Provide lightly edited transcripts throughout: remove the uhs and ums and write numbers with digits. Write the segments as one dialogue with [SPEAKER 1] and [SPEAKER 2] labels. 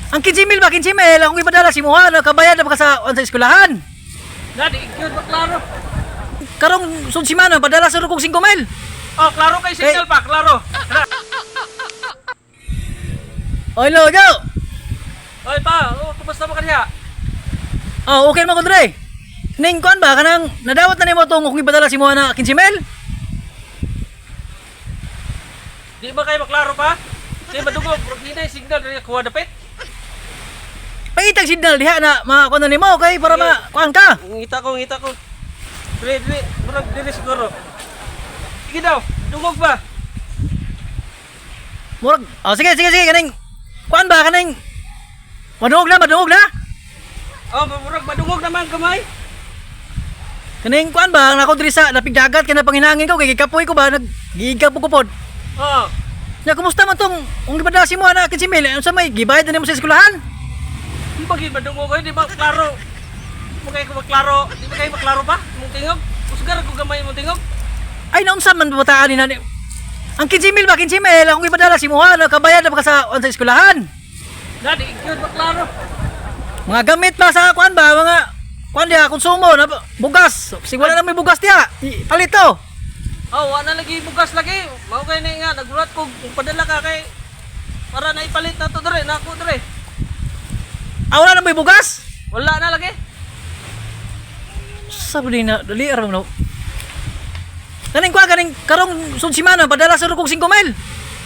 [SPEAKER 1] Ang 15,000 ba? 15,000 akong ipadala si Muha na kabayad na ka sa eskwelahan.
[SPEAKER 2] Dadi, yun ba klaro?
[SPEAKER 1] Karong sunsimana padala sa kong 5,000.
[SPEAKER 2] Oh, klaro kay signal pa, klaro.
[SPEAKER 1] Oy, lo, go.
[SPEAKER 2] Oy pa, oh, kumusta mo kaniya?
[SPEAKER 1] Oh, okay naman ko dre. Ning kuan ba kanang nadawat na nimo tong kung ipadala si Muha na 15,000?
[SPEAKER 2] Di ba kayo maklaro pa? Kasi madugo, hindi na yung signal na kuha dapit.
[SPEAKER 1] Pangitag signal diha na makakuha na nimo kay para makuan ka.
[SPEAKER 2] Ngita ko. Dili, murag dili siguro. Sige daw, dungog ba?
[SPEAKER 1] Murag. Oh, sige kaning kuan ba kaning madungog na?
[SPEAKER 2] Oh, murag madungog naman kamay.
[SPEAKER 1] Kaning kuan ba nako diri sa napigdagat kana panginangin ko kay gikapoy ko ba nagigap ko pod.
[SPEAKER 2] Oo.
[SPEAKER 1] Nya kumusta man tong kung ipadala si Muha na 15,000 unsa may gibayad na nimo sa eskwelahan?
[SPEAKER 2] Di ba gid madungog kayo, di ba klaro? Di ba kayo maklaro? Di ba kayo maklaro pa? Mong tingog? Usgar ko gamay mong tingog.
[SPEAKER 1] Ay naunsa man bataan ni nani. Ang 15,000 ba 15,000 kung ipadala si Muha na kabayad na ka sa eskwelahan.
[SPEAKER 2] Dadi, yun ba klaro?
[SPEAKER 1] Mga gamit ba sa kuan ba mga kuan dia konsumo na bugas. Sig wala na may bugas dia. Palito.
[SPEAKER 2] Oh, wala lagi bugas lagi. Mao kay ni nga nagulat ko kung padala ka kay para na ipalit na to dire, nako dire.
[SPEAKER 1] Ah, wala na may bugas.
[SPEAKER 2] Wala na lagi.
[SPEAKER 1] Sabi na dali aram no. Kaning kuan kaning karong sunsimana padala sa kong 5,000.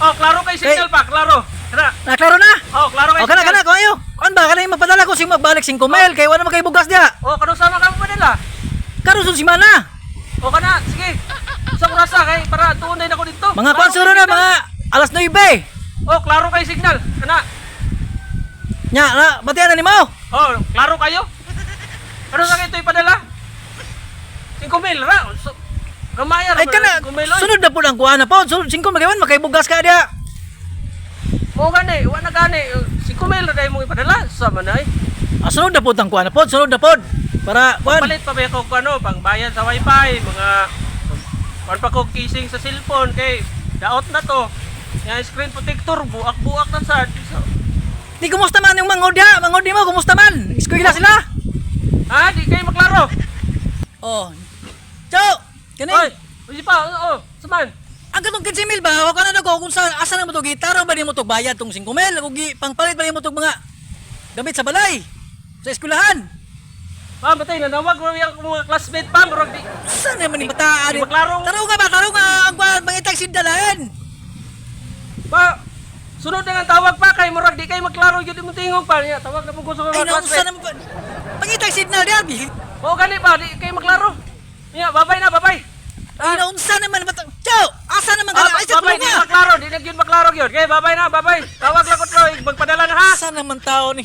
[SPEAKER 2] Oh, klaro kay signal pa, klaro. Kana.
[SPEAKER 1] Na klaro na.
[SPEAKER 2] Oh, klaro kay
[SPEAKER 1] O kana ko ayo. Kuan ba kanang magpadala ko sing magbalik 5,000 kay wala man kay bugas dia.
[SPEAKER 2] Oh, kano sama ka mo padala?
[SPEAKER 1] Karong sunsimana.
[SPEAKER 2] O kana, sige. Sa kurasa kay para tuunay na ko dito.
[SPEAKER 1] Mga kuan suro na mga alas 9.
[SPEAKER 2] Oh, klaro kay signal. Kana.
[SPEAKER 1] Nya na batian na nimo.
[SPEAKER 2] Oh, klaro kayo? Ano sa kayo ito ipadala? 5,000 ra. So, gamaya ra.
[SPEAKER 1] Ay kana
[SPEAKER 2] 5,000.
[SPEAKER 1] sunod na pud ang kuan na pod. Sunod 5 magawan makaibugas ka dia.
[SPEAKER 2] O gani, wa na gani. 5,000 ra dai mo ipadala. Sa manay.
[SPEAKER 1] Ah, sunod na pud ang kuan na pod. Sunod na pod. Para kuan.
[SPEAKER 2] Palit pa ba ko ano, pangbayad sa wifi, mga pan pa ko casing sa cellphone kay daot na to. Yang screen protector buak-buak na sad. So,
[SPEAKER 1] Di kumusta man yung mangod dia? Mangod mo kumusta man? Eskwela sila.
[SPEAKER 2] ha, di kayo maklaro.
[SPEAKER 1] Oh. Ciao. Kani.
[SPEAKER 2] Oy, uy pa, oo, saman.
[SPEAKER 1] Ang katong 15,000 ba? O kana na ko kung sa asa na mo to gitara ba nimo to bayad tong 5,000 o pangpalit ba nimo to mga gamit sa balay sa eskwelahan.
[SPEAKER 2] Pa, batay nanawag mo yung mga classmate pa, murag di.
[SPEAKER 1] Saan naman ni bataan?
[SPEAKER 2] Di maklaro.
[SPEAKER 1] Taro nga ang mangitag sindalan.
[SPEAKER 2] Pa, sunod na nga tawag pa kay murag di kay maklaro jud imong tingog pa niya. Tawag na po ko sa
[SPEAKER 1] Ay
[SPEAKER 2] mga
[SPEAKER 1] naunsa
[SPEAKER 2] classmate.
[SPEAKER 1] naman pa. Pangitag signal dia.
[SPEAKER 2] O gani pa, di kay maklaro. Niya, babay na, babay.
[SPEAKER 1] Ay naunsa naman bata. Ciao. Asa naman kana? Ay sa
[SPEAKER 2] babay,
[SPEAKER 1] tulong
[SPEAKER 2] di
[SPEAKER 1] nga.
[SPEAKER 2] maklaro, di na gyud maklaro gyud. Kay babay na, babay. Tawag lang ko to, magpadala na ha.
[SPEAKER 1] Asa naman tao ni?